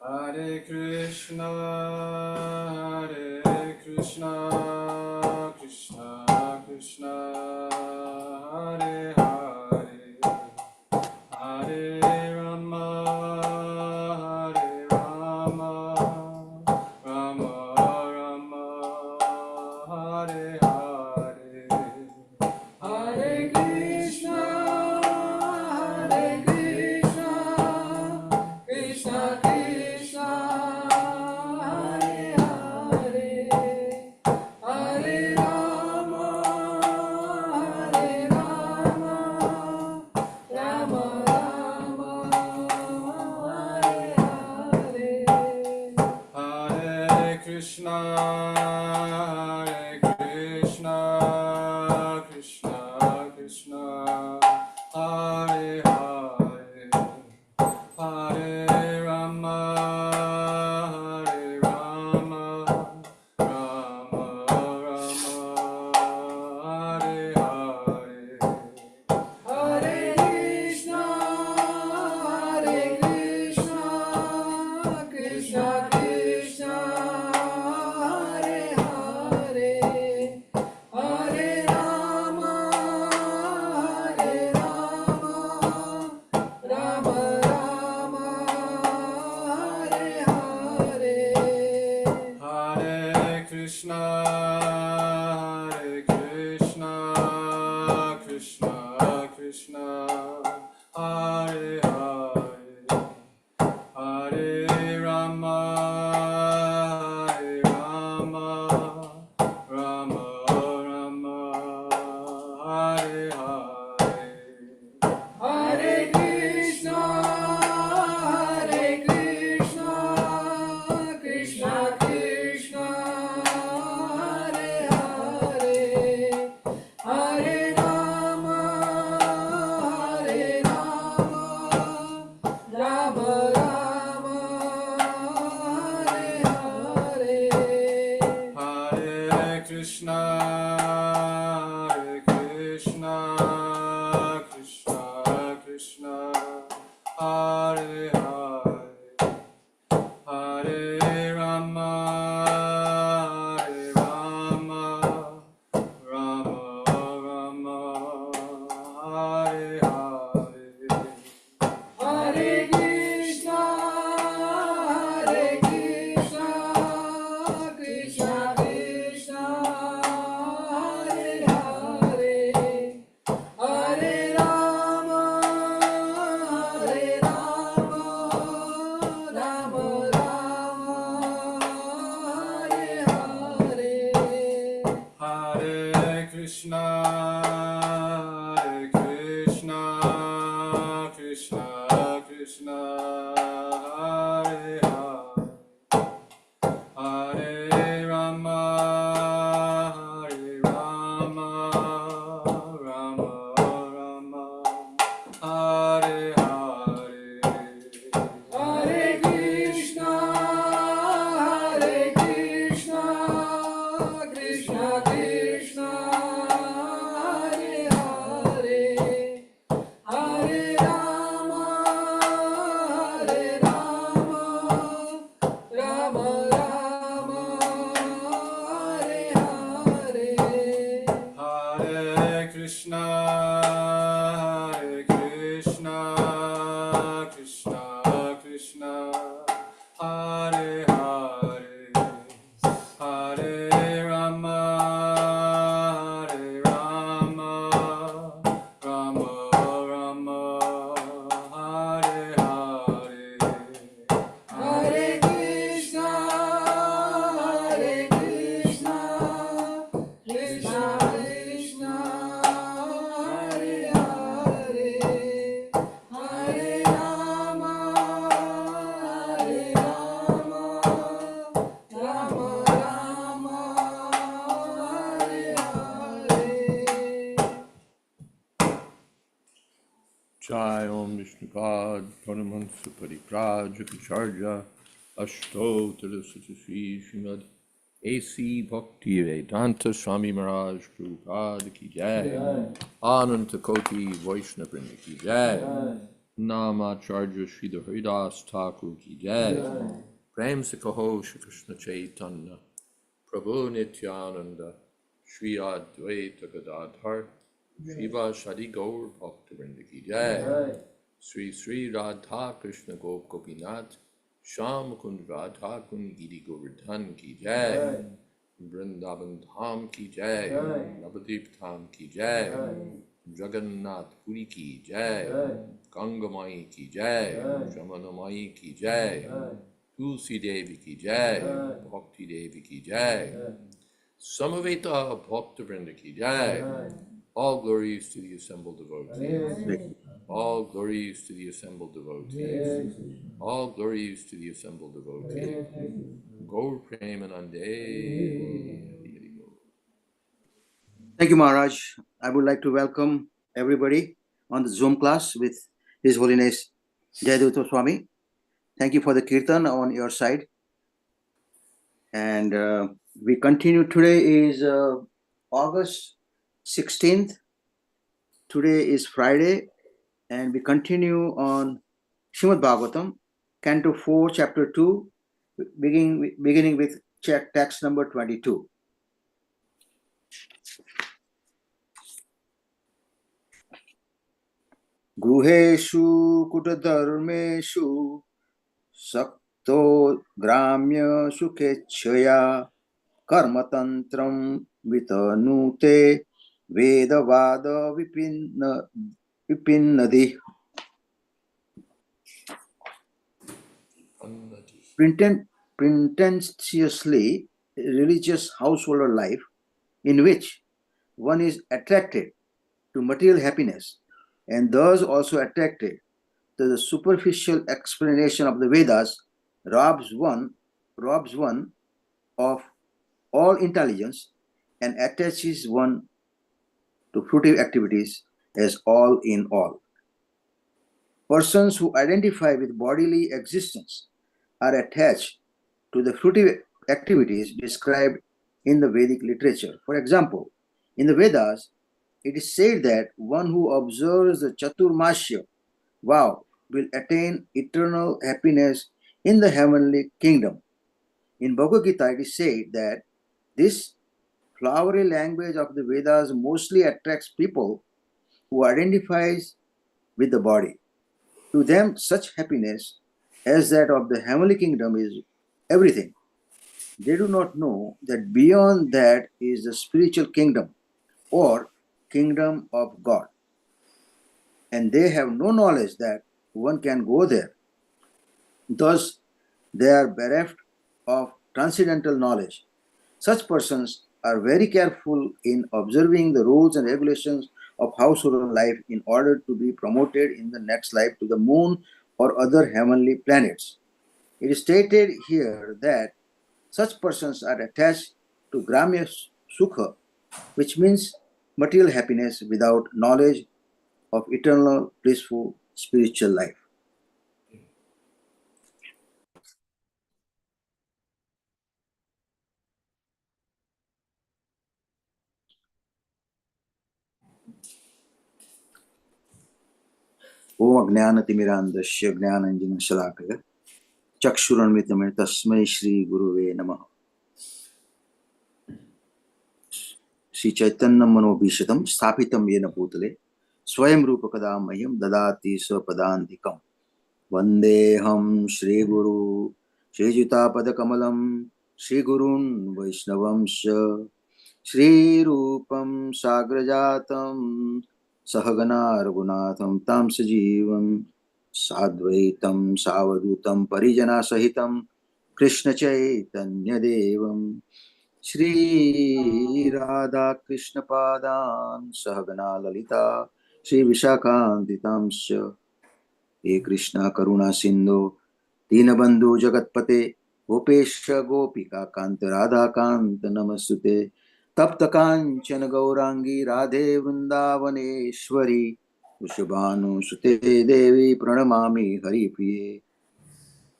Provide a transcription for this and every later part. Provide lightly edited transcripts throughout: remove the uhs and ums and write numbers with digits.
Hare Krishna, Krishna Krishna, Hare Hare, Hare Rama, Rama Rama, Hare Hare, Hare Krishna, Krishna Krishna, Hare Hare, Hare Rama, Rama Rama, Hare Hare, Hare Krishna, Krishna Krishna, Hare Hare, Hare Rama, Rama Rama, Hare Hare, Hare Krishna, Krishna Krishna, Hare Hare, Hare Rama, Rama Rama, Hare Hare, Hare Krishna, Krishna Krishna, Hare Hare, Hare Rama, Rama Rama, Hare Hare, Hare Krishna, Krishna Krishna, Hare Hare, Hare Rama, Rama Rama, Hare Hare, Hare Krishna, Krishna Krishna, Hare Hare, Hare Rama, Rama Rama, Hare Hare, Hare Krishna, Krishna Krishna, Hare Hare, Hare Rama, Rama Rama, Hare Hare, Hare Krishna, Krishna Krishna, Hare Hare, Hare Rama, Rama Rama, Hare Hare, Hare Krishna, Krishna Krishna, Hare Hare, Hare Rama, Rama Rama, Hare Hare, Hare Krishna, Krishna Krishna, Hare Hare, Hare Rama, Rama Rama, Hare Hare, Hare Krishna, Krishna Krishna, Hare Hare, Hare Rama, Rama Rama, Hare Hare. Jai Om Vishnupad Paramahansa Pariprajya Kacharya Ashto Tirasati Srimad AC Bhakti Vedanta Swami Maharaj Prabhupada Ki Jai, Ananta Koti Vaishnava Vrinda Ki Jai, Namacharya Sridhar Haridas Thakur ki jai. Prem se kaho Shri Krishna Chaitanya Prabhu Nityananda Shri Advaita Gadadhar Shiva Shadi Gaur Bhaktivinoda ki jai. Sri Sri Radha Krishna Gop Gopinath Sham Kund Radha Kund Giri Govardhan ki jai. Vrindavan Dham ki jai. Navadip Dham ki jai. Jagannath Puri ki jai. Ganga Mai ki jai. Jamana Mai ki jai. Tulsi Devi ki jai. Bhakti Devi ki jai. Samaveta Bhaktivinoda ki jai. All glories to the assembled devotees. All glories to the assembled devotees. All glories to the assembled devotees. Gaur Premanande. Thank you, Maharaj. I would like to welcome everybody on the Zoom class with His Holiness Jayadvaita Swami. Thank you for the kirtan on your side. And we continue. Today is August 16th. Today is Friday. And we continue on Srimad Bhagavatam, Canto 4, Chapter 2, beginning with text number 22. Gruheshu kutadharmeshu Sakto gramya sukechaya karmatantram vitanute vedavada vipinnadi. Pretentiously religious householder life in which one is attracted to material happiness and thus also attracted to the superficial explanation of the Vedas robs one of all intelligence and attaches one to fruitive activities as all in all. Persons who identify with bodily existence are attached to the fruitive activities described in the Vedic literature. For example, in the Vedas, it is said that one who observes the Chaturmasya vow will attain eternal happiness in the heavenly kingdom. In Bhagavad Gita, it is said that this flowery language of the Vedas mostly attracts people who identifies with the body. To them, such happiness as that of the heavenly kingdom is everything. They do not know that beyond that is the spiritual kingdom or kingdom of God. And they have no knowledge that one can go there. Thus, they are bereft of transcendental knowledge. Such persons are very careful in observing the rules and regulations of household life in order to be promoted in the next life to the moon or other heavenly planets. It is stated here that such persons are attached to Gramya Sukha, which means material happiness without knowledge of eternal, blissful spiritual life. Om Ajnanatimirandasya Jnananjana Shalakaya Chakshuranmitame Tasmai Shri Guruve Namaha. Sri Chaitanya Manobhishatam Sthapitam Yena Bhutale Swayam Rupakada Mayam Dadati Swapadantikam Vandeham Shri Guru Shri Juta Padakamalam Shri Gurun Vaishnavamsha Shri Rupam Sagrajatam Sahagana Raghunatham Tam Sajivam Sadvaitam Savadutam Parijana Sahitam Krishna Chaitanya Devam Shri Radha Krishna Padan Sahagana Lalita Shri Vishakhantitamsya He Krishna Karuna Sindhu Dinabandhu Jagatpate Gopesha Gopika Kanta Radha Kanta Namasute Tapta Kanchana Gaurangi Radhe Vrindavaneshwari Vrishabhanu Sute Devi Pranamami Hari Priye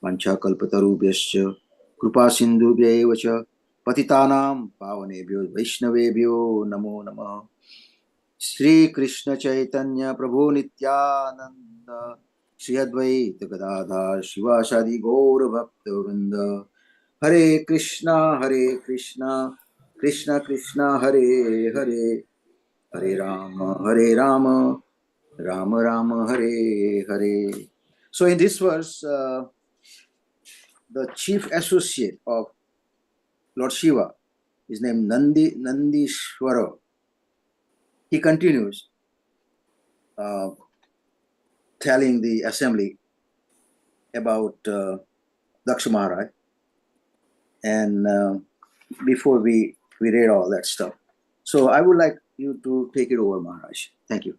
Vancha Kalpatarubhyascha Krupa Sindhubhya Evacha Patitanam Pavanebhyo Vaishnavebhyo Namo Namah Shri Krishna Chaitanya Prabhu Nityananda Jayadvaita Shivasadi Gaur Bhakta Vrinda. Hare Krishna, Krishna Krishna, Hare Hare, Hare Rama, Rama Rama, Hare Hare. So in this verse, the chief associate of Lord Shiva is named Nandishwara. He continues telling the assembly about Daksha Maharaj, and before we read all that stuff. So I would like you to take it over, Maharaj. Thank you.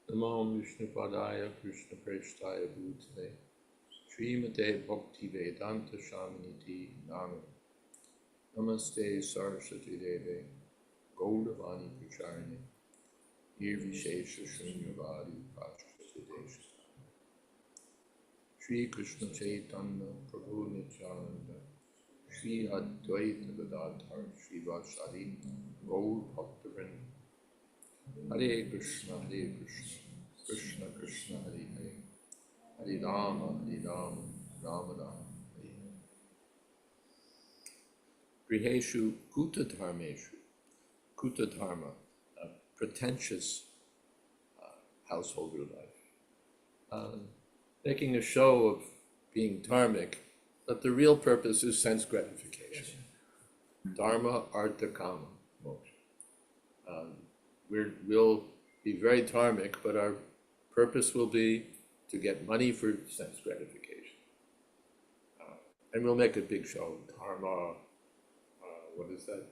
Namo Vishnu Padaya Krishna Prestaya Bhutale Srimate Bhakti Vedanta Shamaniti Namo Namaste Saraswati Deve Gauravani Pracharine Nirvishesha Shunyavadi Pachati Desha Shri Krishna Chaitanya Prabhu Nityananda Shri Advaita Gadadhar Shri Vasari Gaur Bhaktivinoda Hare Krishna, Krishna Krishna, Hare Hare, Hare Rama, Rama Rama, Hare Hare. Griheshu Kuta Dharmeshu, Kuta Dharma, a pretentious householder life. Making a show of being dharmic, but the real purpose is sense gratification. Dharma, Artha, Kama, Moksha. We'll be very dharmic, but our purpose will be to get money for sense gratification. And we'll make a big show of dharma. What is that?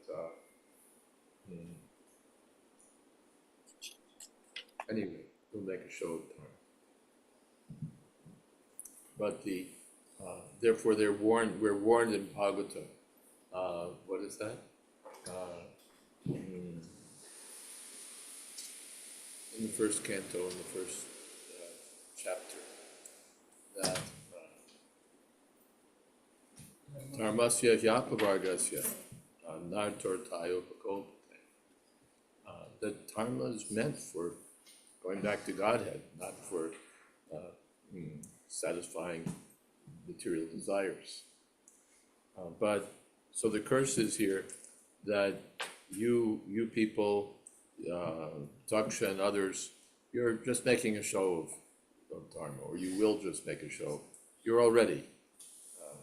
Anyway, we'll make a show of dharma. But therefore we're warned in Bhagavatam. What is that? In the first canto, in the first chapter, that dharmasya hyapavargasya nartortayopakolpate. That dharma is meant for going back to Godhead, not for satisfying material desires. But so the curse is here that you people, Daksha and others, you're just making a show of dharma, or you will just make a show. You're already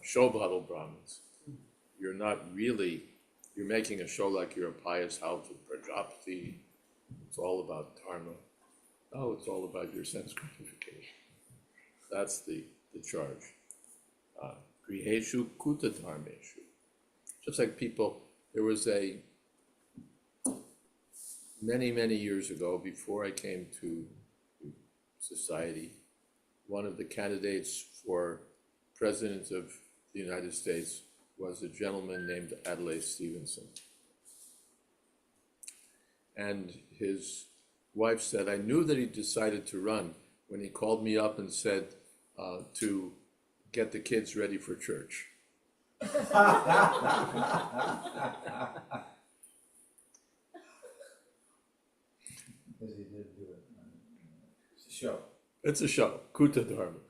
show bottle Brahmins. You're not really, you're making a show like you're a pious house of Prajapati. It's all about dharma. Oh, it's all about your sense gratification. That's the charge. Griheshu kuta dharmeshu. Just like people, there was many years ago, before I came to society, one of the candidates for president of the United States was a gentleman named Adlai Stevenson. And his wife said, I knew that he decided to run when he called me up and said to get the kids ready for church. It's a show, Kuta Dharma.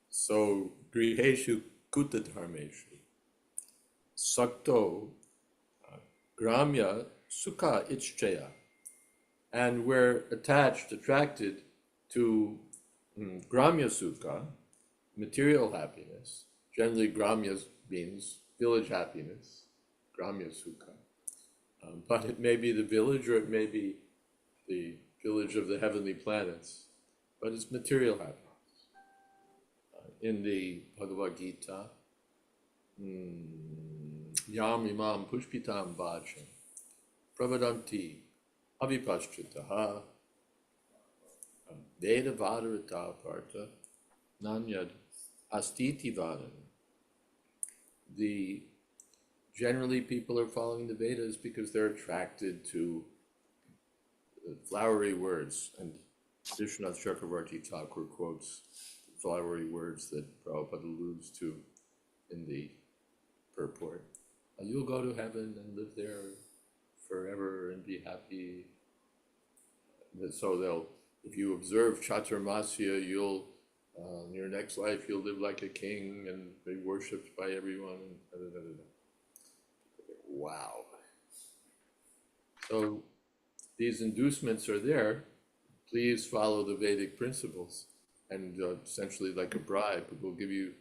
So, Griheshu Kuta Dharmeshu. Sakto Gramya Sukha Ichchaya. And we're attracted to Gramya Sukha, material happiness. Generally, Gramya means village happiness, Gramya Sukha. But it may be the village, or it may be the village of the heavenly planets, but it's material happiness. In the Bhagavad Gita, Yam imam pushpitam vacham pravadanti avipaschitaha veda vadarita parta nanyad astiti vadan. Generally people are following the Vedas because they're attracted to flowery words, and Vishwanath Chakravarti Thakur quotes the flowery words that Prabhupada alludes to in the purport. You'll go to heaven and live there forever and be happy. So they'll, if you observe Chaturmasya, you'll, in your next life, you'll live like a king and be worshipped by everyone. And da, da, da, da. Wow. So these inducements are there. Please follow the Vedic principles. And essentially like a bribe, we'll give you,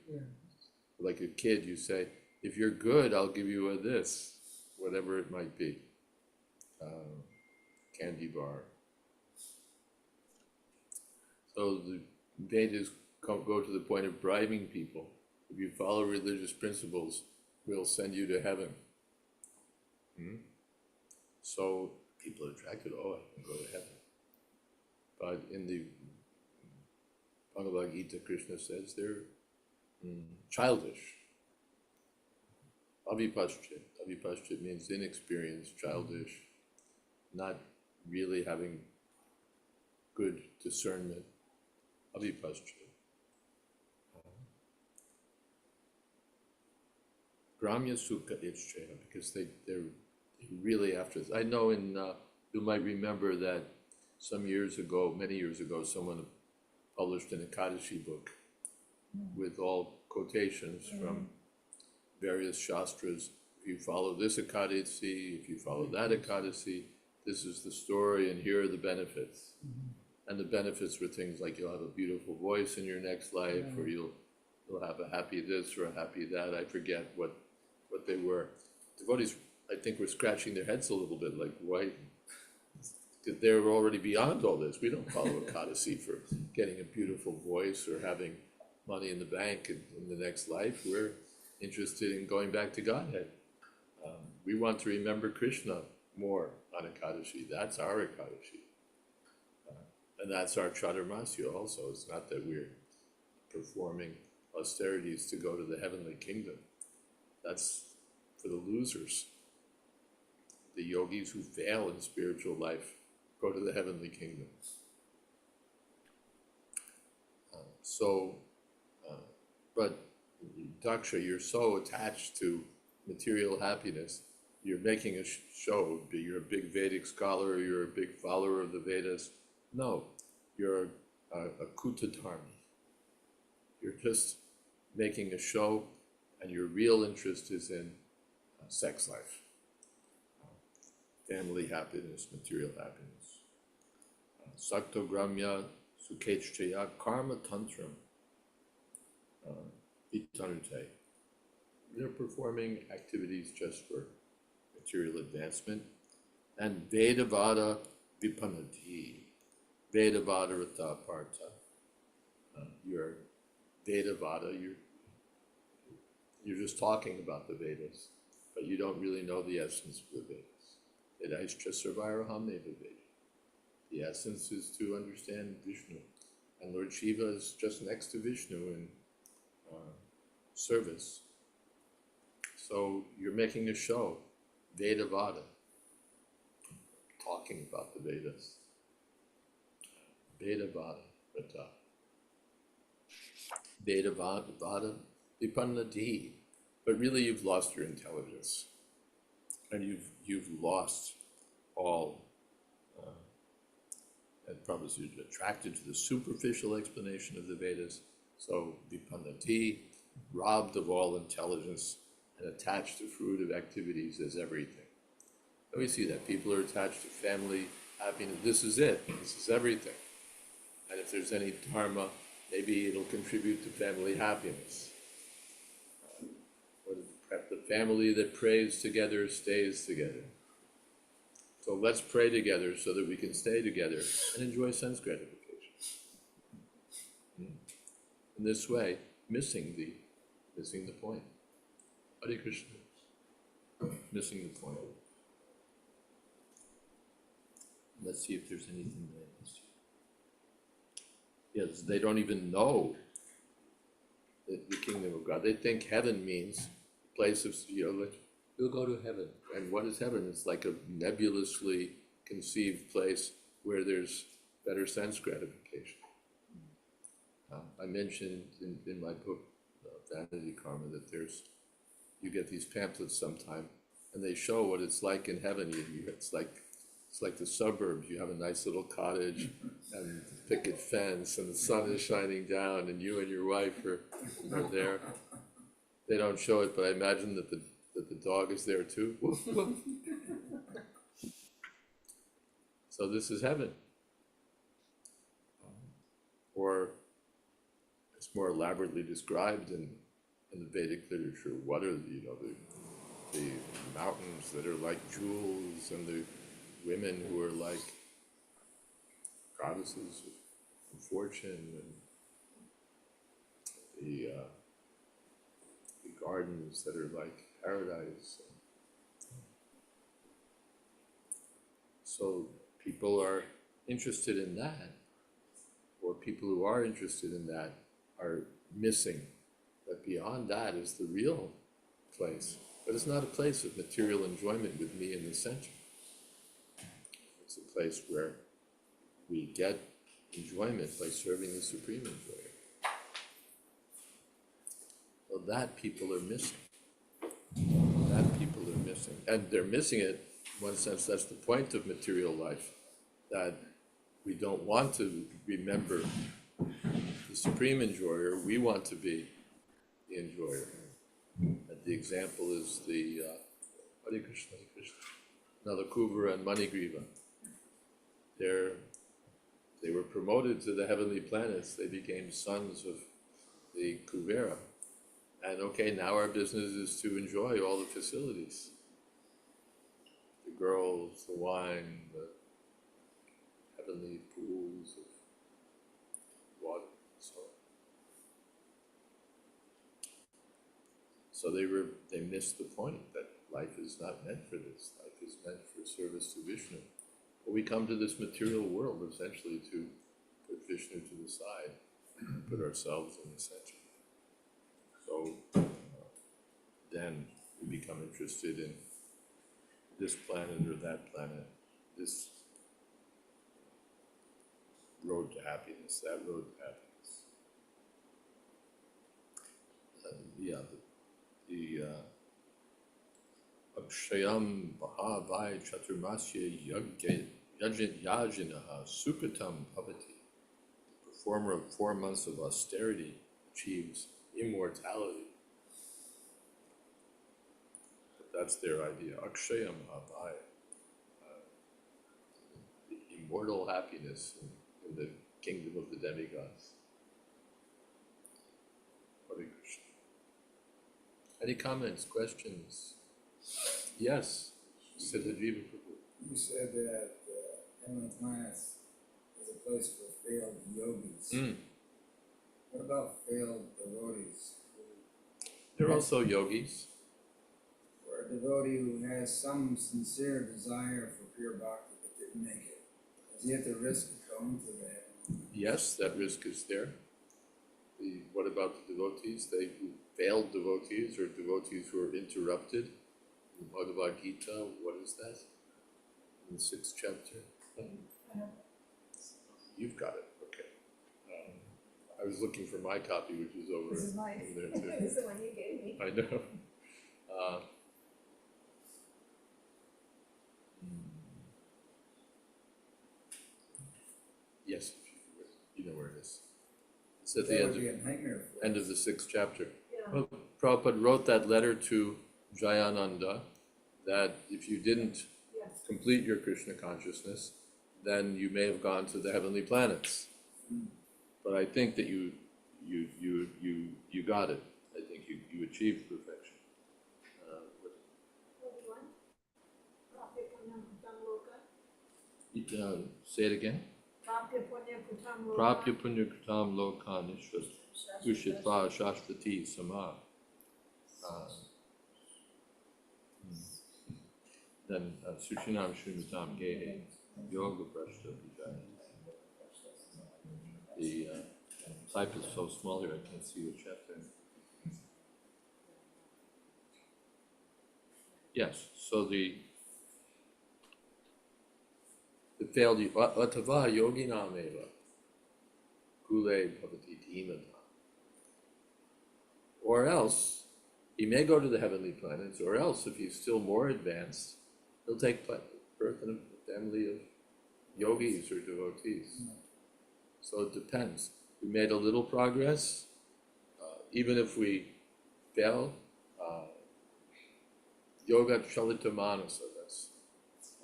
like a kid, you say, if you're good, I'll give you a this, whatever it might be. Candy bar. So the Vedas go to the point of bribing people. If you follow religious principles, we'll send you to heaven. So people are attracted, oh, I can go to heaven. But in the Bhagavad Gita, Krishna says they're childish. Avipashchit. Avipashchit means inexperienced, childish, not really having good discernment. Avipashchit. Gramya Sukha Ichcheya, because they're really after this. I know you might remember that some years ago, many years ago, someone published an Ekadashi book with all quotations from various shastras. If you follow this Ekadasi, if you follow that Ekadasi, this is the story and here are the benefits. And the benefits were things like you'll have a beautiful voice in your next life, or you'll have a happy this or a happy that. I forget what they were. Devotees, I think, were scratching their heads a little bit, like, why? They're already beyond all this. We don't follow Ekadasi for getting a beautiful voice or having money in the bank in the next life. We're interested in going back to Godhead. We want to remember Krishna more on Ekadashi. That's our Ekadashi. And that's our Chaturmasya also. It's not that we're performing austerities to go to the heavenly kingdom. That's for the losers. The yogis who fail in spiritual life go to the heavenly kingdom. But Daksha, you're so attached to material happiness, you're making a show, you're a big Vedic scholar, or you're a big follower of the Vedas. No, you're a Kutadharmi. You're just making a show, and your real interest is in sex life, family happiness, material happiness. Saktogramya Sukechchaya Karma Tantram Vitanute. They're performing activities just for material advancement. And Vedavada Vipanati. Vedavada Rata Parta. You're Vedavada, you're just talking about the Vedas, but you don't really know the essence of the Vedas. Vedaischa Sarvairaham Eva Veda. The essence is to understand Vishnu. And Lord Shiva is just next to Vishnu in service. So you're making a show, Vedavada, talking about the Vedas. Vedavada Rata. Vedavada Vipannati. But really you've lost your intelligence. And you've lost all, and probably you're attracted to the superficial explanation of the Vedas. So Vipannati, robbed of all intelligence and attached to fruitive activities as everything. And we see that people are attached to family happiness. This is it. This is everything. And if there's any dharma, maybe it'll contribute to family happiness. Or the family that prays together stays together. So let's pray together so that we can stay together and enjoy sense gratification. In this way, missing the point. Hare Krishna. Missing the point. Let's see if there's anything that I missed. Yes, they don't even know the kingdom of God. They think heaven means a place of, you'll go to heaven. And what is heaven? It's like a nebulously conceived place where there's better sense gratification. I mentioned in my book, Vanity Karma, that you get these pamphlets sometime, and they show what it's like in heaven. It's like It's like the suburbs. You have a nice little cottage and picket fence, and the sun is shining down, and you and your wife are there. They don't show it, but I imagine that the dog is there too. Woof, woof. So this is heaven. Or it's more elaborately described in the Vedic literature. What are the mountains that are like jewels, and the women who are like goddesses of fortune, and the gardens that are like paradise. So people are interested in that, or people who are interested in that are missing that beyond that is the real place. But it's not a place of material enjoyment with me in the center. It's a place where we get enjoyment by serving the Supreme Enjoyer. Well, that people are missing. That people are missing. And they're missing it, in one sense, that's the point of material life, that we don't want to remember the Supreme Enjoyer, we want to be the enjoyer. And the example is the Hare Krishna, Hare Krishna, Nalakuvara and Manigriva. They were promoted to the heavenly planets. They became sons of the Kuvera. And okay, now our business is to enjoy all the facilities. The girls, the wine, the heavenly pools of water, and so on. So they missed the point that life is not meant for this. Life is meant for service to Vishnu. But we come to this material world essentially to put Vishnu to the side, put ourselves in the center. So then we become interested in this planet or that planet, this road to happiness, that road to happiness. The Akshayam Bhavai Chaturmasya Yajinaha Sukatam Bhavati. The performer of 4 months of austerity achieves immortality. But that's their idea. Akshayam Bhavai. The immortal happiness in the kingdom of the demigods. Hare Krishna. Any comments, questions? Yes, Siddhajiva Prabhu. You said that heavenly planets is a place for failed yogis. What about failed devotees? They're also yogis. For a devotee who has some sincere desire for pure bhakti but didn't make it, does he have to risk going to the heaven? Yes, that risk is there. What about the devotees? Who failed devotees, or devotees who are interrupted? In Bhagavad Gita, what is that? In the 6th chapter? You've got it, okay. I was looking for my copy, which is over, This is mine. over there too. This is the one you gave me. I know. Yes, you know where it is. It's at the That would be a nightmare for end us. of the 6th chapter. Yeah. Well, Prabhupada wrote that letter to Jayananda that if you didn't Yes. complete your Krishna consciousness, then you may have gone to the heavenly planets. But I think that you got it. I think you achieved perfection. Which one? Prapya Punyam Kutam Loka? Say it again. Prapya Punya Kutam Loka? Prapya punya kritam loka nishvat ushitva shashvati sama. Then Sushinam Shrimitam Gehe Yoga Prashta Vijaya. The type is so small here, I can't see the chapter. Yes, so the failed Atava Yoginam Eva Kule Bhavati Dhimata. Or else, he may go to the heavenly planets, or else, if he's still more advanced, he'll take birth in family of yogis or devotees. So it depends. We made a little progress, even if we fail. Yoga Chalita Manasa, that's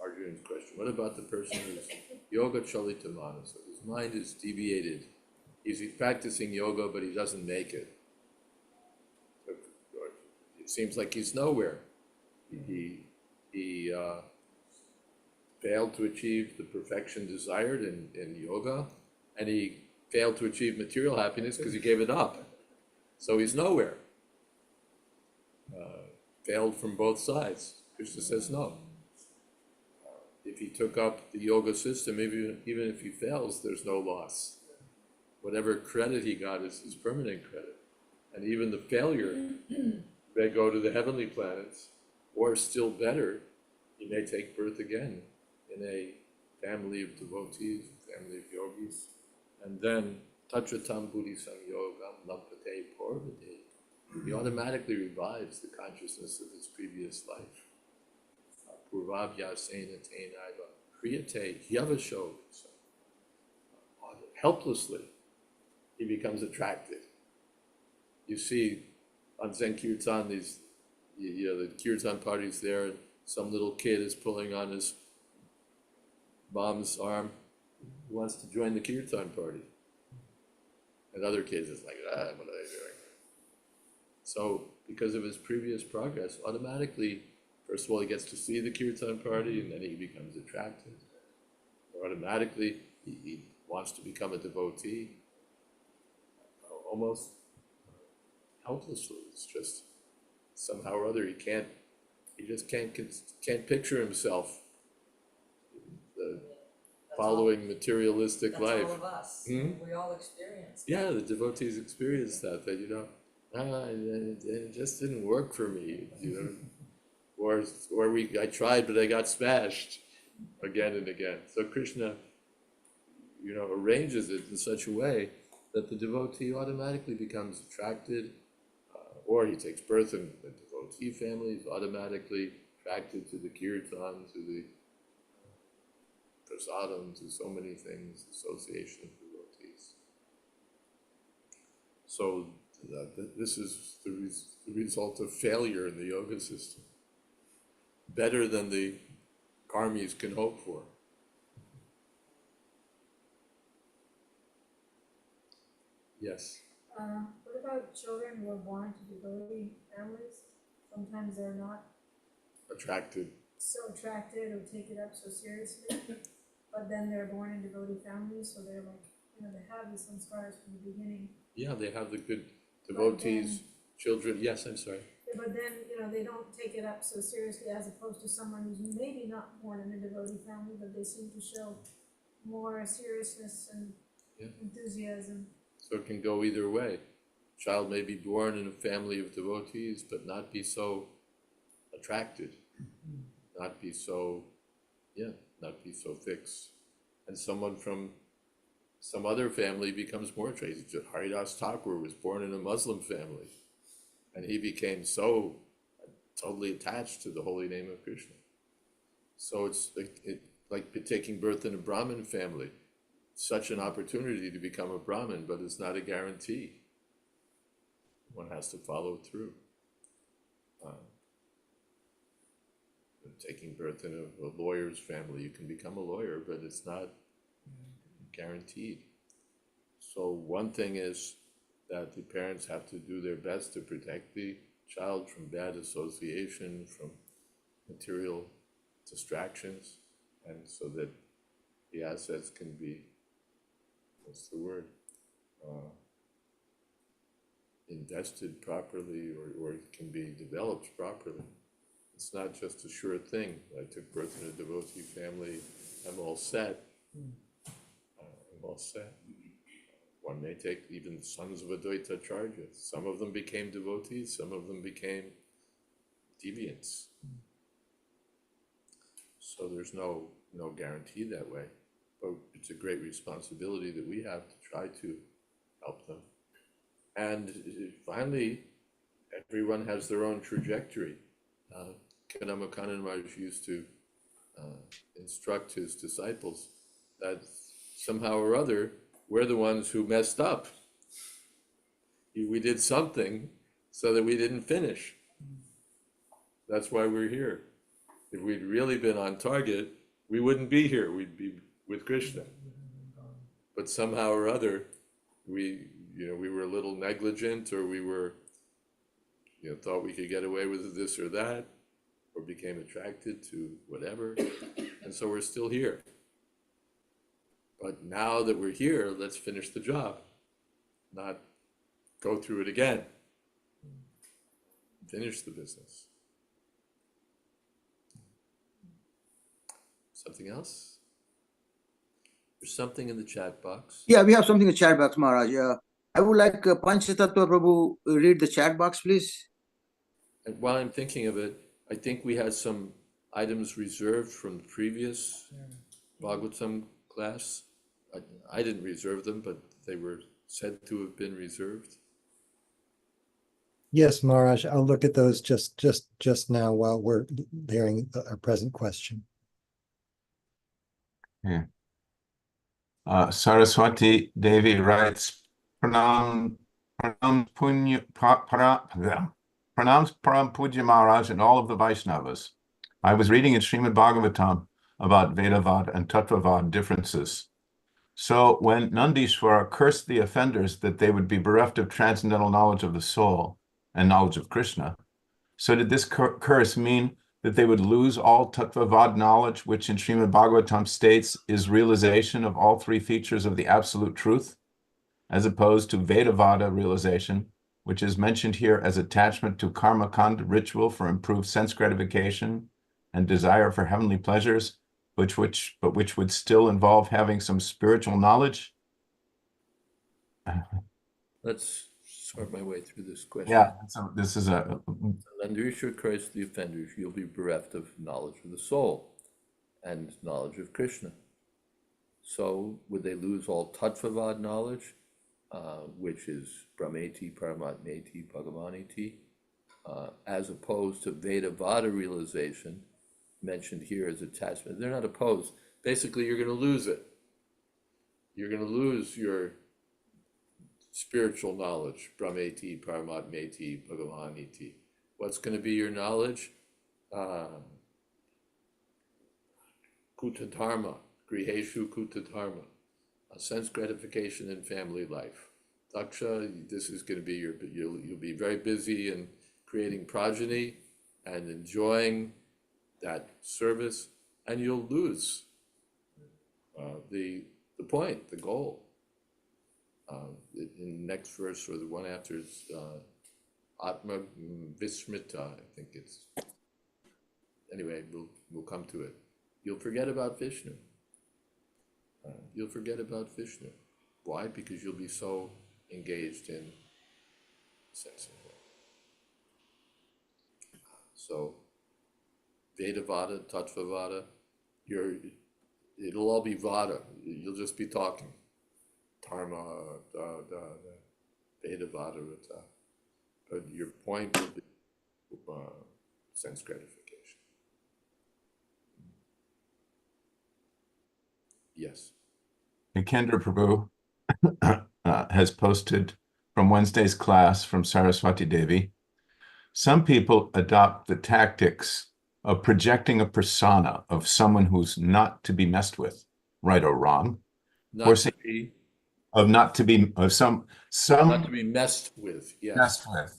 Arjun's question. What about the person who's Yoga Chalita Manasa? His mind is deviated. He's practicing yoga, but he doesn't make it. It seems like he's nowhere. He failed to achieve the perfection desired in yoga, and he failed to achieve material happiness because he gave it up. So he's nowhere. Failed from both sides. Krishna says no. If he took up the yoga system, even if he fails, there's no loss. Whatever credit he got is his permanent credit. And even the failure may go to the heavenly planets, or still better, he may take birth again in a family of devotees, family of yogis, and then tatratam buddhi samyogam lampate porvade. He automatically revives the consciousness of his previous life. Purvabhyasena tenaiva kriyate hyavasho. Helplessly, he becomes attracted. You see on Zen Kirtan, the Kirtan party's there, and some little kid is pulling on his mom's arm, who wants to join the Kirtan party. And other kids is like, what are they doing? So, because of his previous progress, automatically, first of all, he gets to see the Kirtan party, and then he becomes attracted. Automatically, he wants to become a devotee, almost helplessly. It's just somehow or other he just can't picture himself following materialistic life. That's all of us. We all experience. Yeah, the devotees experience that it just didn't work for me, or I tried but I got smashed again and again. So Krishna, arranges it in such a way that the devotee automatically becomes attracted, or he takes birth in a devotee family, is automatically attracted to the kirtan, to the prasadam, to so many things, association of devotees. So this is the result of failure in the yoga system. Better than the karmis can hope for. Yes. What about children who are born to devotee families? Sometimes they're not Attracted. so attracted or take it up so seriously, but then they're born in devotee families, so they're like, they have the samskaras from the beginning. Yeah, they have the good devotees, children. Yes, I'm sorry. But then, they don't take it up so seriously as opposed to someone who's maybe not born in a devotee family, but they seem to show more seriousness and enthusiasm. So it can go either way. Child may be born in a family of devotees, but not be so attracted, not be so fixed. And someone from some other family becomes more attracted. Haridas Thakur was born in a Muslim family, and he became so totally attached to the holy name of Krishna. So it's like taking birth in a Brahmin family. Such an opportunity to become a Brahmin, but it's not a guarantee. One has to follow through. Taking birth in a lawyer's family, you can become a lawyer, but it's not guaranteed. So one thing is that the parents have to do their best to protect the child from bad association, from material distractions, and so that the assets can be, invested properly, or it can be developed properly. It's not just a sure thing. I took birth in a devotee family, I'm all set. One may take even sons of Advaita charges. Some of them became devotees, some of them became deviants. So there's no guarantee that way. But it's a great responsibility that we have to try to help them. And finally, everyone has their own trajectory. Kadamba Kanana Maharaj used to instruct his disciples that somehow or other we're the ones who messed up. We did something so that we didn't finish. That's why we're here. If we'd really been on target, we wouldn't be here. We'd be with Krishna. But somehow or other, we were a little negligent, or we were, thought we could get away with this or that, or became attracted to whatever. And so we're still here. But now that we're here, let's finish the job, not go through it again. Finish the business. Something else? There's something in the chat box. Yeah, we have something in the chat box, Maharaj. I would like Panchatattva Prabhu read the chat box, please. And while I'm thinking of it, I think we had some items reserved from the previous Bhagavatam class. I didn't reserve them, but they were said to have been reserved. Yes, Maharaj, I'll look at those just now while we're hearing our present question. Yeah. Saraswati Devi writes, Pranam Param Puja Maharaj and all of the Vaishnavas. I was reading in Srimad Bhagavatam about Vedavad and Tattvavad differences. So when Nandishvara cursed the offenders that they would be bereft of transcendental knowledge of the soul and knowledge of Krishna, so did this curse mean that they would lose all Tattvavad knowledge, which in Srimad Bhagavatam states is realization of all three features of the absolute truth, as opposed to Vedavada realization, which is mentioned here as attachment to karma kanda ritual for improved sense gratification and desire for heavenly pleasures, but which would still involve having some spiritual knowledge? Let's sort my way through this question. Yeah, so this is a... Under you should curse the offenders, you'll be bereft of knowledge of the soul and knowledge of Krishna. So would they lose all Tattvavad knowledge, which is Brahmeti, Paramatmeti, Bhagavaniti, as opposed to Vedavada realization, mentioned here as attachment? They're not opposed. Basically, you're going to lose it. You're going to lose your spiritual knowledge, Brahmeti, Paramatmeti, Bhagavaniti. What's going to be your knowledge? Kutadharma, Griheshu Kutadharma, sense gratification in family life. Daksha, this is going to be you'll be very busy in creating progeny and enjoying that service, and you'll lose the point, the goal. In the next verse, or the one after, is Atma Vismrita, I think it's. Anyway, we'll come to it. You'll forget about Vishnu. You'll forget about Vishnu. Why? Because you'll be so engaged in sensing. So, Vedavada, Tattvavada, it'll all be Vada. You'll just be talking. Dharma, Vedavada, but your point will be sense gratification. Yes. Kendra Prabhu has posted from Wednesday's class from Saraswati Devi. Some people adopt the tactics of projecting a persona of someone who's not to be messed with, right or wrong. Not to be messed with, yes. Messed with,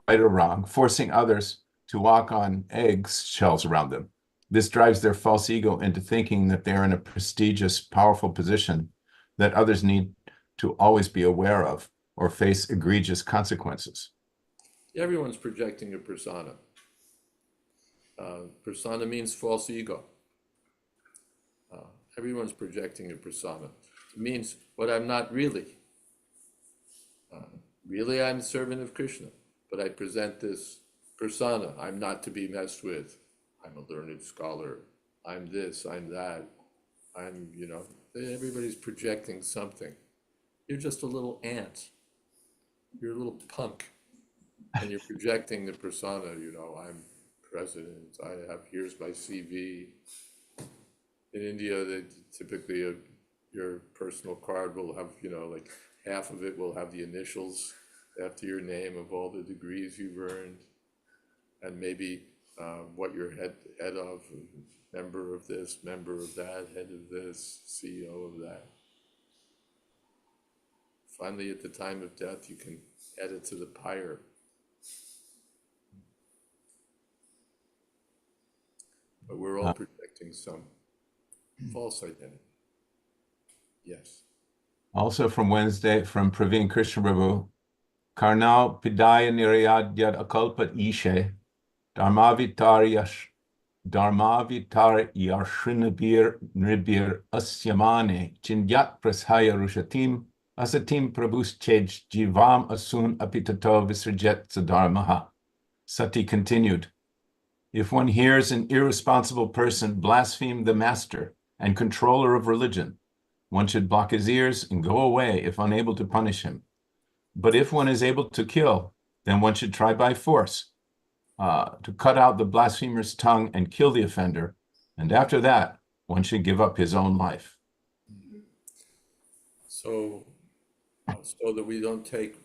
right or wrong, forcing others to walk on eggshells around them. This drives their false ego into thinking that they're in a prestigious, powerful position that others need to always be aware of or face egregious consequences. Everyone's projecting a persona. Persona means false ego. Everyone's projecting a persona. It means what I'm not really. Really, I'm a servant of Krishna, but I present this persona. I'm not to be messed with. I'm a learned scholar. I'm this, I'm that. Everybody's projecting something. You're just a little ant. You're a little punk. And you're projecting the persona, I'm president. Here's my CV. In India, they typically your personal card will have, like half of it will have the initials after your name of all the degrees you've earned, and maybe what you're head of, member of this, member of that, head of this, CEO of that. Finally, at the time of death, you can add it to the pyre. But we're all protecting some false identity. Yes. Also from Wednesday, from Praveen Krishna Prabhu, Karnau Pidaya Nirayadyad Akalpat Ishe, Dharmavitar Yashrinabir Nribir Asyamane, Chindyat Prashaya Rushatim, Asatim Prabhus Chej Jivam Asun Apitato Visrajet Sadharmaha. Sati continued, if one hears an irresponsible person blaspheme the master and controller of religion, one should block his ears and go away if unable to punish him. But if one is able to kill, then one should try by force to cut out the blasphemer's tongue and kill the offender. And after that, one should give up his own life. So that we don't take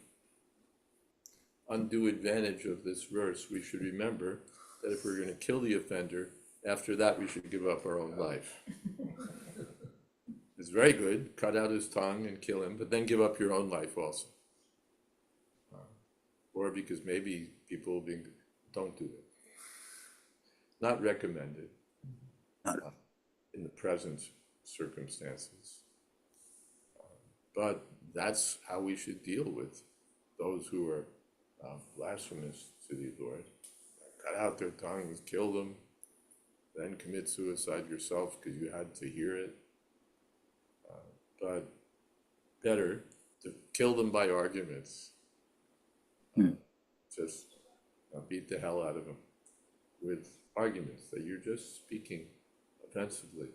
undue advantage of this verse, we should remember that if we're going to kill the offender, after that we should give up our own life. It's very good, cut out his tongue and kill him, but then give up your own life also. Or because maybe people don't do it. Not recommended in the present circumstances. But that's how we should deal with those who are blasphemous to the Lord. Cut out their tongues, kill them, then commit suicide yourself because you had to hear it. But better to kill them by arguments. Just beat the hell out of them with arguments that you're just speaking offensively.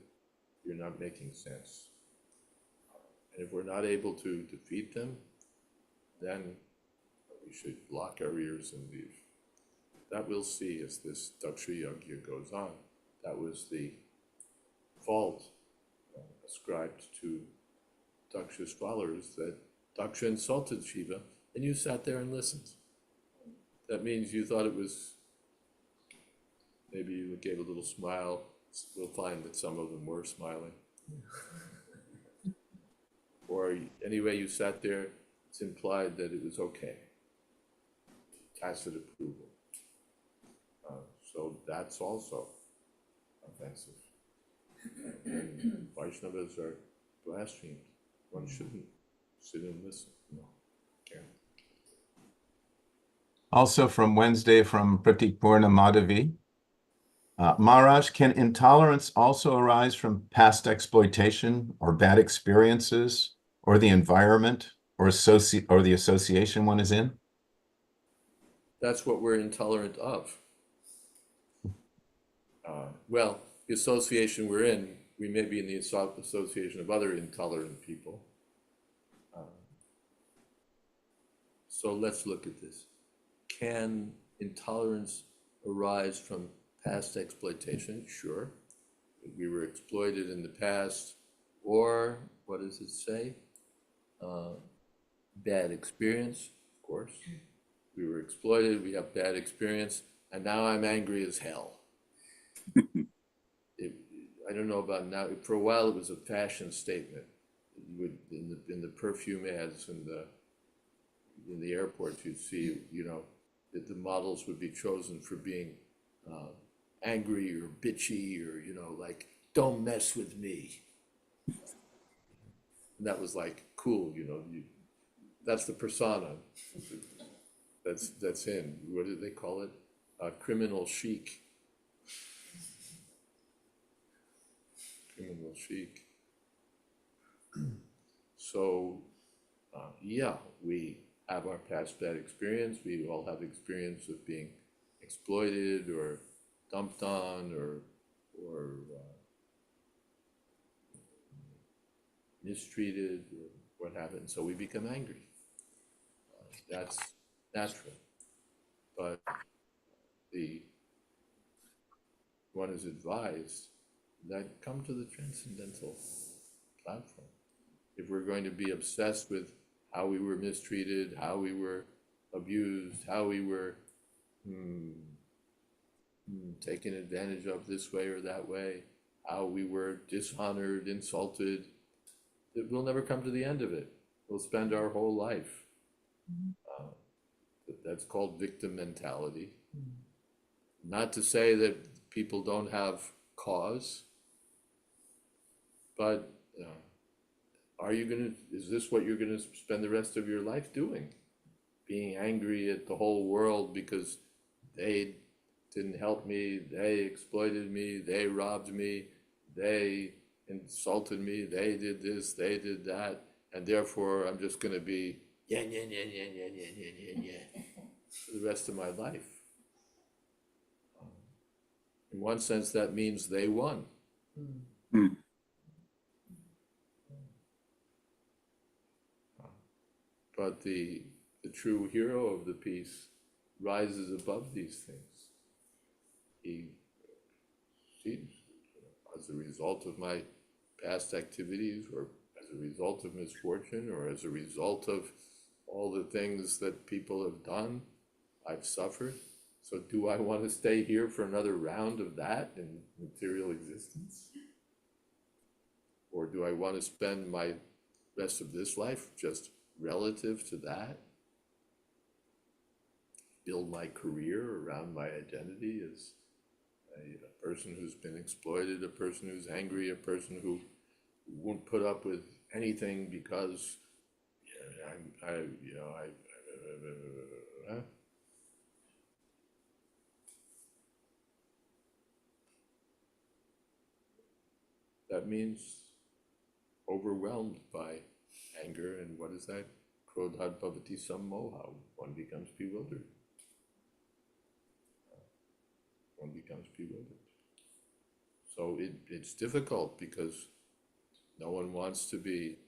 You're not making sense. And if we're not able to defeat them, then we should block our ears and leave. That we'll see as this Daksha Yajna goes on. That was the fault ascribed to Daksha's followers, that Daksha insulted Shiva, and you sat there and listened. That means you thought it was, maybe you gave a little smile. We'll find that some of them were smiling. Or anyway, you sat there, it's implied that it was okay. Tacit approval. So that's also offensive. And Vaishnavas are blasphemed. One shouldn't sit and listen. No, can't. Also from Wednesday, from Pratikpurna Madhavi, Maharaj, can intolerance also arise from past exploitation or bad experiences or the environment or the association one is in? That's what we're intolerant of. Well, the association we're in, we may be in the association of other intolerant people. So let's look at this. Can intolerance arise from past exploitation? Sure. We were exploited in the past, or what does it say? Bad experience, of course. We were exploited, we have bad experience, and now I'm angry as hell. I don't know about now. For a while, it was a fashion statement. You would in the perfume ads and in the airports, you'd see, that the models would be chosen for being angry or bitchy or like, don't mess with me. And that was like cool, that's the persona that's in. What did they call it? Criminal chic. Criminal chic. So, yeah, we have our past bad experience. We all have experience of being exploited or dumped on or mistreated or what happened. So we become angry. That's natural. But the one is advised that come to the transcendental platform. If we're going to be obsessed with how we were mistreated, how we were abused, how we were taken advantage of this way or that way, how we were dishonored, insulted, we'll never come to the end of it. We'll spend our whole life. That's called victim mentality. Not to say that people don't have cause, but is this what you're gonna spend the rest of your life doing? Being angry at the whole world because they didn't help me, they exploited me, they robbed me, they insulted me, they did this, they did that, and therefore I'm just gonna be yeah for the rest of my life. In one sense, that means they won. Mm. But the true hero of the piece rises above these things. He sees, as a result of my past activities, or as a result of misfortune, or as a result of all the things that people have done, I've suffered. So do I want to stay here for another round of that in material existence? Or do I want to spend my rest of this life just relative to that? Build my career around my identity as a person who's been exploited, a person who's angry, a person who won't put up with anything because that means overwhelmed by anger, and what is that? Krodhat bhavati sammoha. One becomes bewildered. One becomes bewildered. So it's difficult because no one wants to be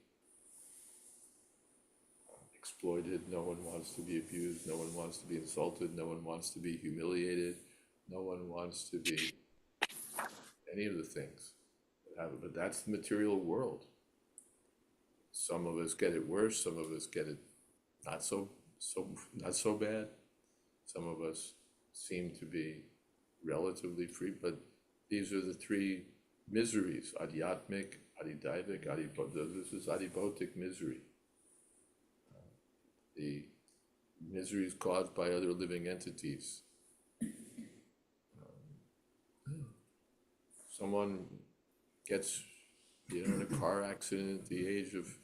exploited, no one wants to be abused, no one wants to be insulted, no one wants to be humiliated, no one wants to be any of the things that happen. But that's the material world. Some of us get it worse, some of us get it not so bad. Some of us seem to be relatively free, but these are the three miseries: adhyatmic, adhidaivic, this is adhibautic misery. The miseries caused by other living entities. Someone gets in a car accident at the age of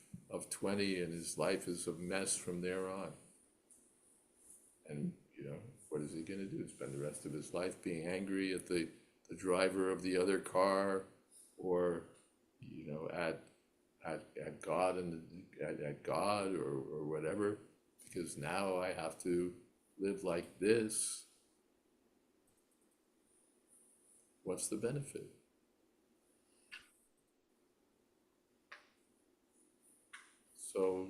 20 and his life is a mess from there on. And what is he going to do? Spend the rest of his life being angry at the driver of the other car, or at God and at God or whatever, because now I have to live like this. What's the benefit? So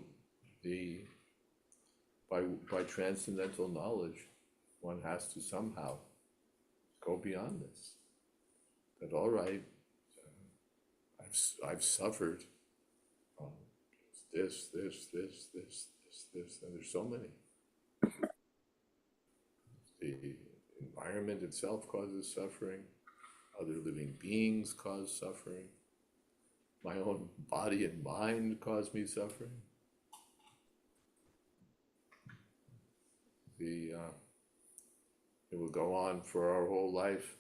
by transcendental knowledge, one has to somehow go beyond this. That all right, I've suffered this, and there's so many. The environment itself causes suffering. Other living beings cause suffering. My own body and mind cause me suffering. It will go on for our whole life,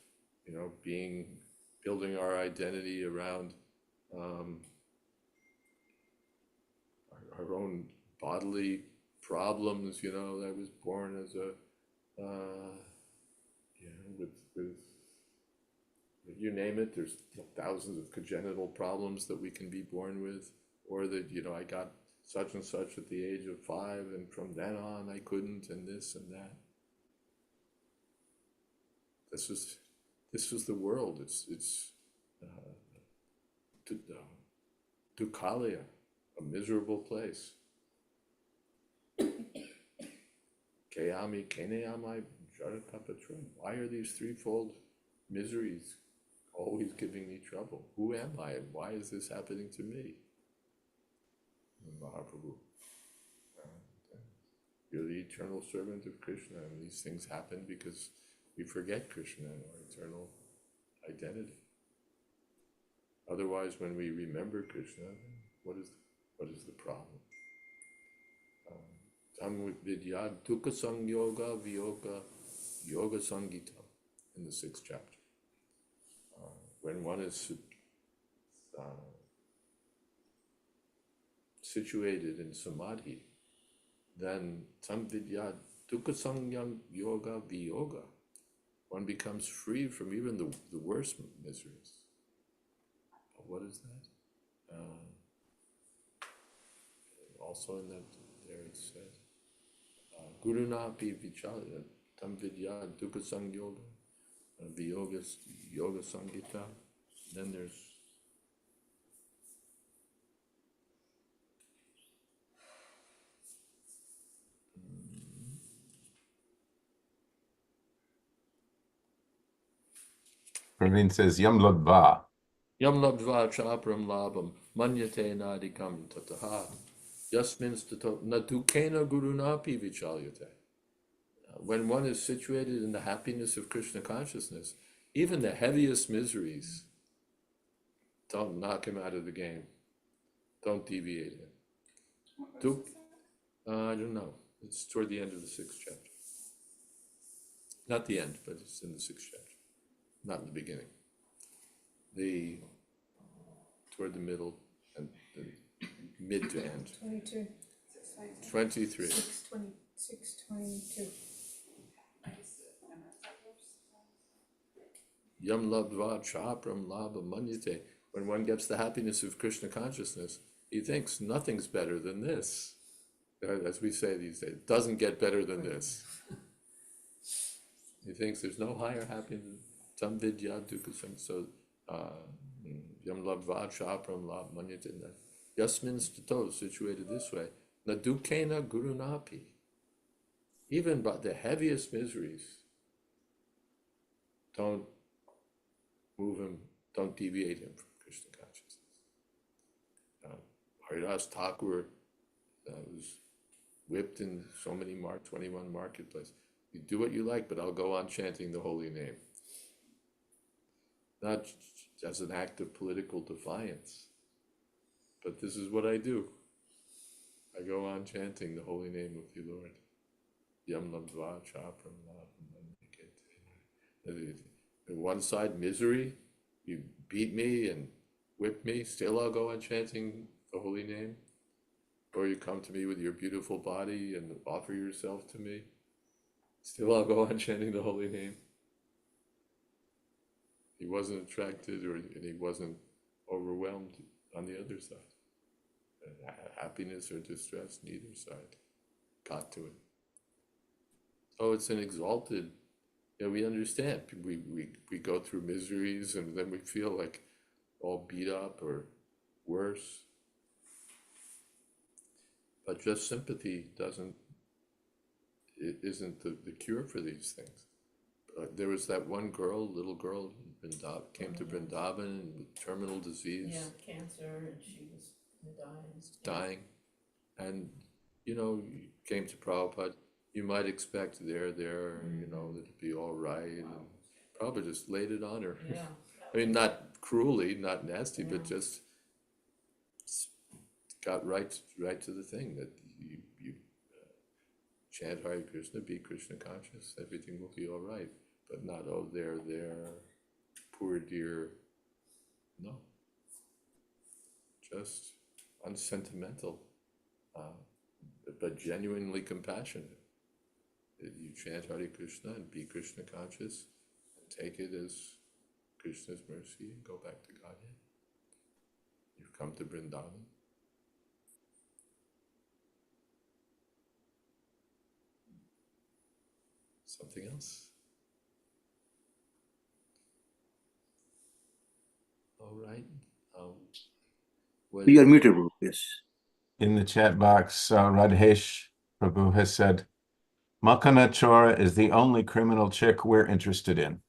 building our identity around our own bodily problems. I was born as with you name it. There's thousands of congenital problems that we can be born with, or that I got such and such at the age of 5, and from then on I couldn't, and this and that. This is the world. It's Dukhalaya, a miserable place. Kayami, Keneyamai, Jaratapatra. Why are these threefold miseries always giving me trouble. Who am I? Why is this happening to me? Mahaprabhu, you're the eternal servant of Krishna, and these things happen because we forget Krishna and our eternal identity. Otherwise, when we remember Krishna, what is the problem? Tam vidya dukkha sangyoga viyoga yoga sangita in the 6th chapter. When one is situated in samadhi, then tam vidya dukkha sangyam yoga viyoga, one becomes free from even the worst miseries. What is that? Also in that, there it says, Gurunapi vichala tam vidya dukkha sangyoga viyoga yoga sangita. Then there's Praveen says, Yam Ladva. Yam labdva chapram labam manyate nadikam tataha yasmins tato nadukena gurunapi vichalyate. When one is situated in the happiness of Krishna consciousness, even the heaviest miseries don't knock him out of the game. Don't deviate him. I don't know. It's toward the end of the 6th chapter. Not the end, but it's in the 6th chapter. Not in the beginning. Toward the middle and the mid to end. 22. 23. 6:22. Yam labdva chapram labha manyate. When one gets the happiness of Krishna consciousness, he thinks nothing's better than this. As we say these days, it doesn't get better than this. He thinks there's no higher happiness. Tam vidya dukkha sang. So, yam labdva chapram labha manyate. Yasmin stato, situated this way. Na dukkena gurunapi. Even by the heaviest miseries, don't move him, don't deviate him from Krishna consciousness. Haridas Thakur was whipped in so many 21 marketplaces. You do what you like, but I'll go on chanting the holy name. Not as an act of political defiance, but this is what I do. I go on chanting the holy name of the Lord. Yam labdva chapram labha. One side, misery, you beat me and whip me, still I'll go on chanting the holy name. Or you come to me with your beautiful body and offer yourself to me, still I'll go on chanting the holy name. He wasn't attracted and he wasn't overwhelmed on the other side. Happiness or distress, neither side got to it. So it's an exalted, we understand. We go through miseries and then we feel like all beat up or worse. But just sympathy isn't the cure for these things. There was that one little girl, came to Vrindavan with terminal disease. Yeah, cancer, and she was dying. And, came to Prabhupada. You might expect it'd be all right. And Prabhupada just laid it on her. Yeah. I mean, not cruelly, not nasty, but just got right to the thing that you chant Hare Krishna, be Krishna conscious, everything will be all right. But not, there, poor dear. No. Just unsentimental, but genuinely compassionate. You chant Hare Krishna and be Krishna conscious and take it as Krishna's mercy and go back to Godhead. You've come to Vrindavan. Something else? All right. You are muted, Prabhu. Yes. In the chat box, Radhesh Prabhu has said, Makana Chora is the only criminal chick we're interested in.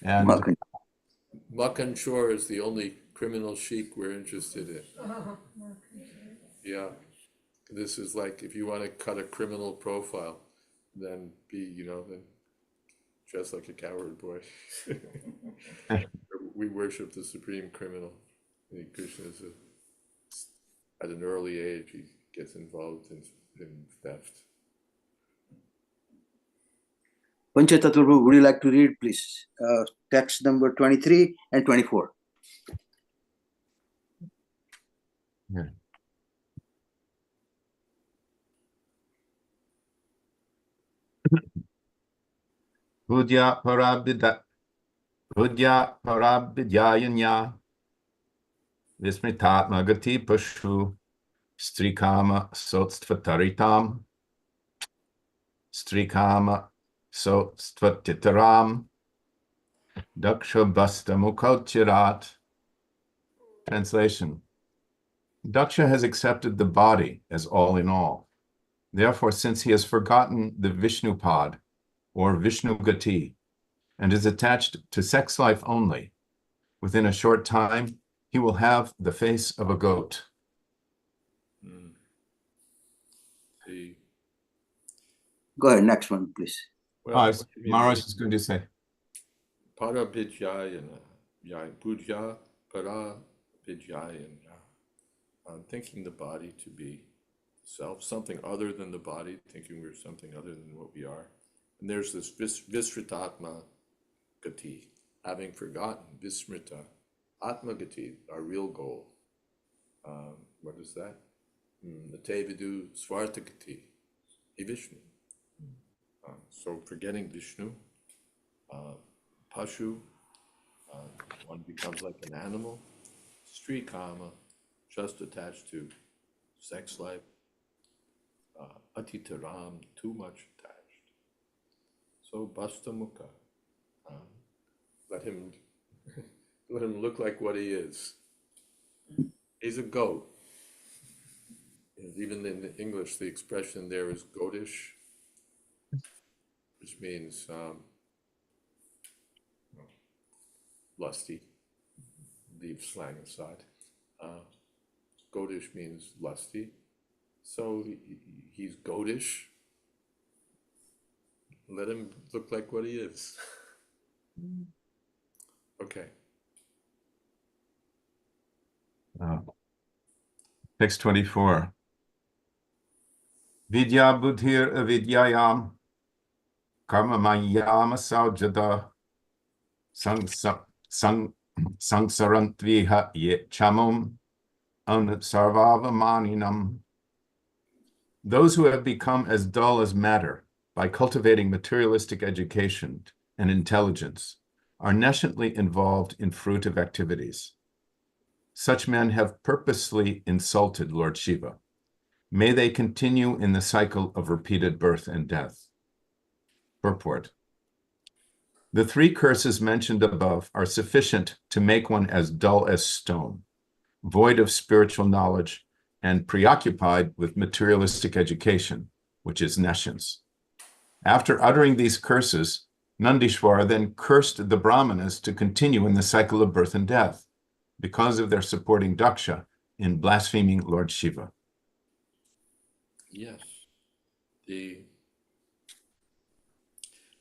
And Malkin. Makan Chor is the only criminal sheik we're interested in. Yeah, this is like if you want to cut a criminal profile, then then dress like a coward boy. We worship the supreme criminal. Krishna is at an early age, he gets involved in theft. Panchatattva, would you like to read, please? Text number 23 and 24. Budya Parabidyayanya Vismitatma Gati Pashu Strikama Sotstvataritam Strikama Sotstvatitaram Daksha Basta Mukhalchirat. Translation. Daksha has accepted the body as all in all. Therefore, since he has forgotten the Vishnupad or Vishnu Gati and is attached to sex life only, within a short time, he will have the face of a goat. The, Go ahead, next one, please. well, Maharaj is going to say. Parabidyayana, Budya Parabidyayana. Thinking the body to be self, something other than the body, thinking we're something other than what we are. And there's this Visritatma Gati, having forgotten, Vismrita, Atma Gati, our real goal. What is that? Natevidu Swarta Gati, Vishnu. So forgetting Vishnu, Pashu, one becomes like an animal. Sri Kama, just attached to sex life. Atitaram, too much attached. So Basta Mukha, let him look like what he is. He's a goat. Even in English, the expression there is goatish, which means lusty. Leave slang aside. Goatish means lusty. So he's goatish. Let him look like what he is. Okay. Text 24. Vidya buddhir avidyayam karma mayama saujada sangsarantviha ye chamum sarvavamaninam. Those who have become as dull as matter by cultivating materialistic education and intelligence are nascently involved in fruitive activities. Such men have purposely insulted Lord Shiva. May they continue in the cycle of repeated birth and death. Purport. The three curses mentioned above are sufficient to make one as dull as stone, void of spiritual knowledge, and preoccupied with materialistic education, which is nescience. After uttering these curses, Nandishvara then cursed the Brahmanas to continue in the cycle of birth and death because of their supporting Daksha in blaspheming Lord Shiva. Yes. The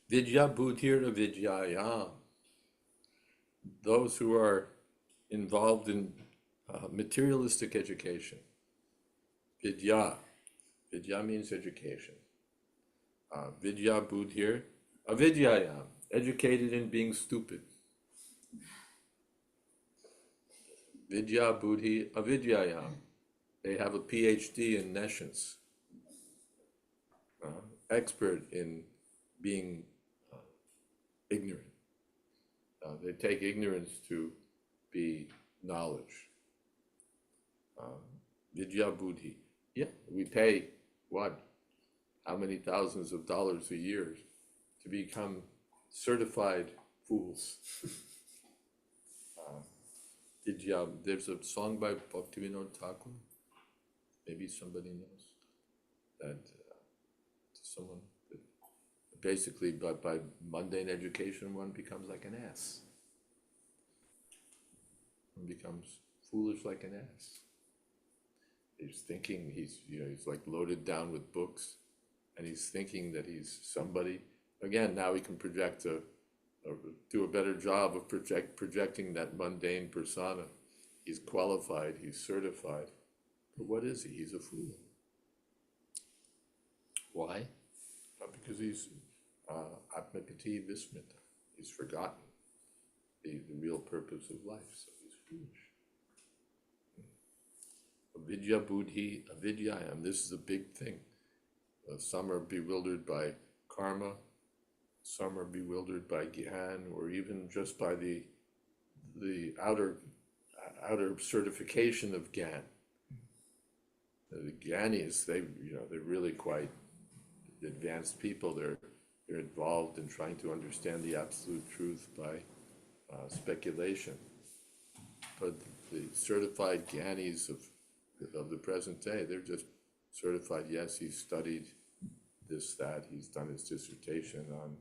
Vidya Buddhir Vidyayam, those who are involved in materialistic education. Vidya means education. Vidya Buddhir Avidyayam, educated in being stupid. Vidya Buddhi Avidyayam, they have a PhD in nescience. Expert in being ignorant. They take ignorance to be knowledge. Vidya Buddhi. Yeah, we pay what? How many thousands of dollars a year to become certified fools? Vidya, there's a song by Bhaktivinoda Thakur. Maybe somebody knows that. Someone, basically, by mundane education, one becomes like an ass. One becomes foolish like an ass. He's thinking he's like loaded down with books, and he's thinking that he's somebody. Again, now he can do a better job of projecting that mundane persona. He's qualified, he's certified. But what is he? He's a fool. Why? Because he's atmakati vismita. He's forgotten the real purpose of life, so he's foolish. Avidya buddhi avidyayam. This is a big thing. Some are bewildered by karma, some are bewildered by gyan, or even just by the outer certification of gyan. The gyanis, they're really quite advanced people. They're involved in trying to understand the absolute truth by speculation. But the certified gyanis of the present day, they're just certified. Yes, he's studied this, that. He's done his dissertation on,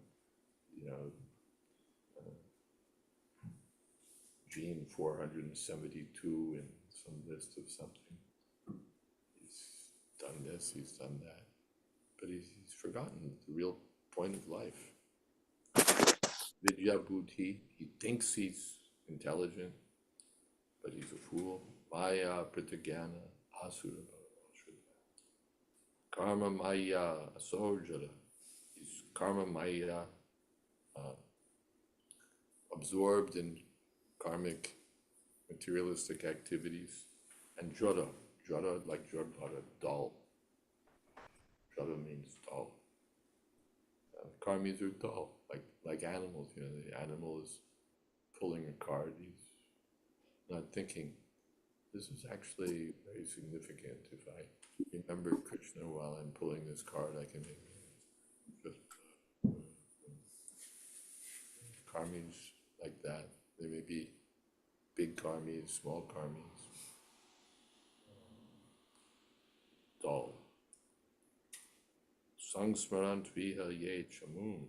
gene 472 in some list of something. He's done this, he's done that. But he's forgotten the real point of life. Vidya buddhi, he thinks he's intelligent, but he's a fool. Maya pratigyana asura. Karma maya asojara. He's karma maya, absorbed in karmic materialistic activities. And jara like jara, dull. Jara means dull. Karmis are dull, like animals. The animal is pulling a cart. He's not thinking. This is actually very significant. If I remember Krishna while I'm pulling this cart, I can just karmis like that. There may be big karmis, small karmis, dull. Sangsmarant viha ye chamun.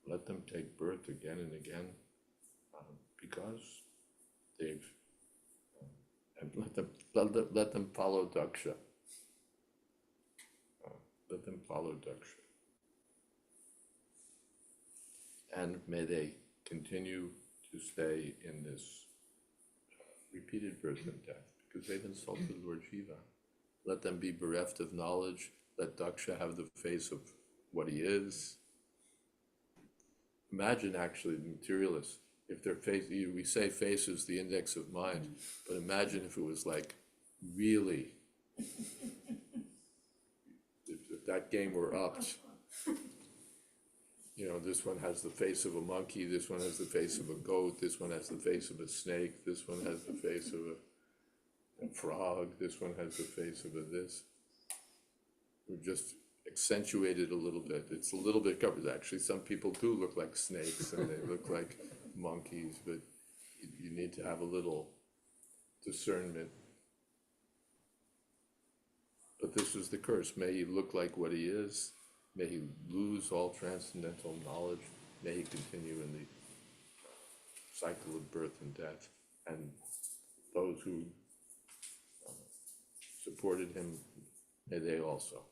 Let them take birth again and again, because they've and let them follow daksha. Let them follow daksha, and may they continue to stay in this repeated birth and death, because they've insulted Lord Shiva. Let them be bereft of knowledge. Let daksha have the face of what he is. Imagine actually the materialists, if their face, we say face is the index of mind, but imagine if it was like really, if that game were upped. This one has the face of a monkey, this one has the face of a goat, this one has the face of a snake, this one has the face of a frog, this one has the face of a this. We've just accentuated a little bit. It's a little bit covered. Actually, some people do look like snakes and they look like monkeys, but you need to have a little discernment. But this is the curse. May he look like what he is. May he lose all transcendental knowledge. May he continue in the cycle of birth and death. And those who supported him, may they also.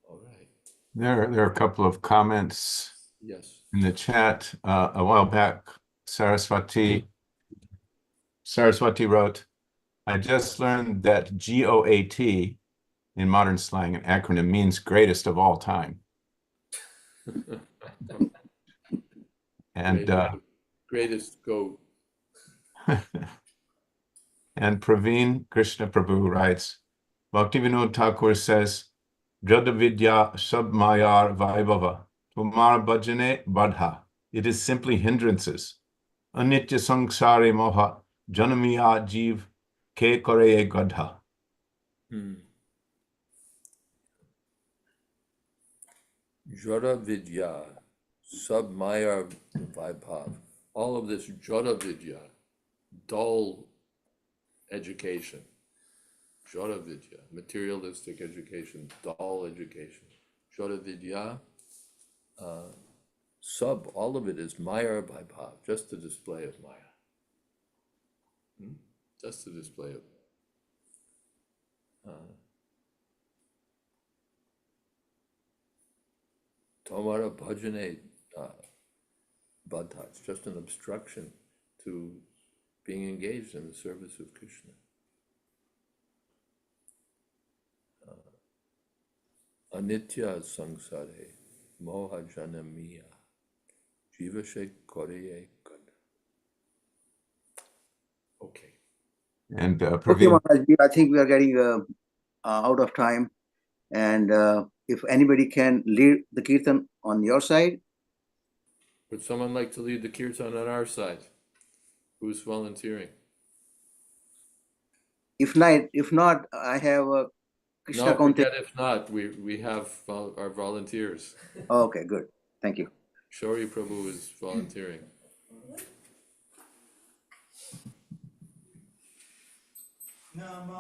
All right. There are a couple of comments Yes. in the chat. A while back, Saraswati wrote, I just learned that GOAT in modern slang, an acronym, means greatest of all time. And greatest goat. And Praveen Krishna Prabhu writes, Bhaktivinoda Thakur says, Jada Vidya Sab Mayar Vaibhava, Tumar Bhajane Badha. It is simply hindrances. Anitya Sangsari Moha, Janamiya Jeev, Ke Koreye Gadha. Jada Vidya, Sab Mayar Vaibhav. All of this Jada Vidya, dull education, Jara Vidya, materialistic education, dull education. Jara Vidya, all of it is Maya by Bhav, just a display of Maya. Just a display of Tomara Bhajane Bhatta, it's just an obstruction to being engaged in the service of Krishna. Anitya sangsare moha janamiya jivashe koreye kada. Okay. And Okay, Praveen, Maharaj, I think we are getting out of time. And if anybody can lead the kirtan on your side. Would someone like to lead the kirtan on our side? Who's volunteering? If not, I have Krishna No, Kaunte. forget if not. We have our volunteers. Okay, good. Thank you. Shauri Prabhu is volunteering. Namo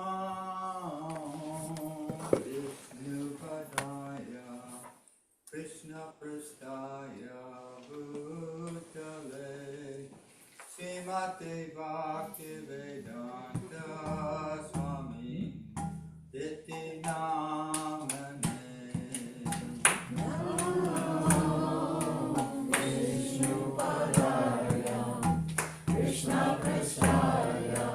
Vishnu Padaya Krishna Prasthaya Bhutale Srimate Bhaktivedanta Swami Iti Namane Vishnu Padaya Krishna Prasthaya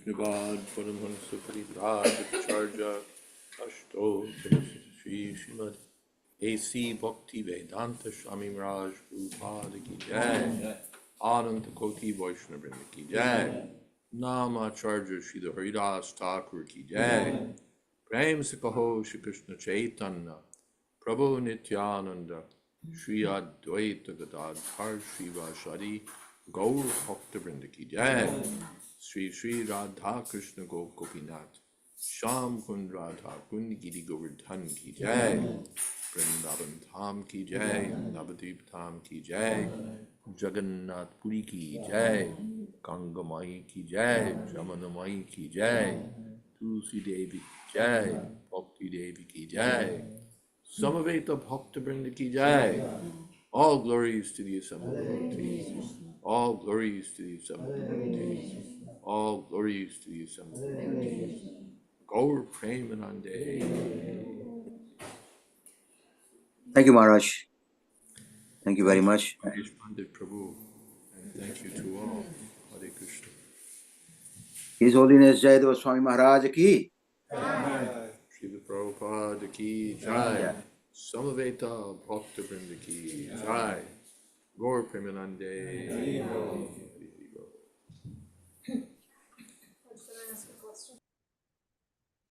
Vishnuvad Paramhansa Parivrajacharya Ashto Shri Srimad A.C. Bhakti Vedanta Swami Raj Prabhupada Ki Jai Ananta Koti Vaishnava Vrinda Ki Jai Namacharya Shri Haridas Thakur Ki Jai Prem Se Kaho Shri Krishna Chaitanya Prabhu Nityananda Shri Advaita Gadadhar Shri Vashadi Gaur Bhakta Vrinda Ki Jai Sri Sri Radha Krishna Gopinath Sham Kund Radha Kund Giri Govardhan Ki Jai Vrindavan Dham Ki Jai Navadvip Dham Ki Jai Jagannath Puri Ki Jai Ganga Mai Ki Jai Jamana Mai Ki Jai Tulsi Devi Ki Jai Bhakti Devi Ki Jai Samaveta Bhakta Vrinda Ki Jai. All glories to the assembled devotees. All glories to the assembled devotees. All glories to the assembled devotees. Gaur Premanande. Thank you, Maharaj. Thank you very Thank much. Mahesh Pandit Prabhu. And thank you to all. Hare Krishna. His Holiness Jayadvaita Swami Maharaj ki. Srila Prabhupada ki Jai. Samaveta Bhakta Vrinda ki Jai. Gaur Premanande.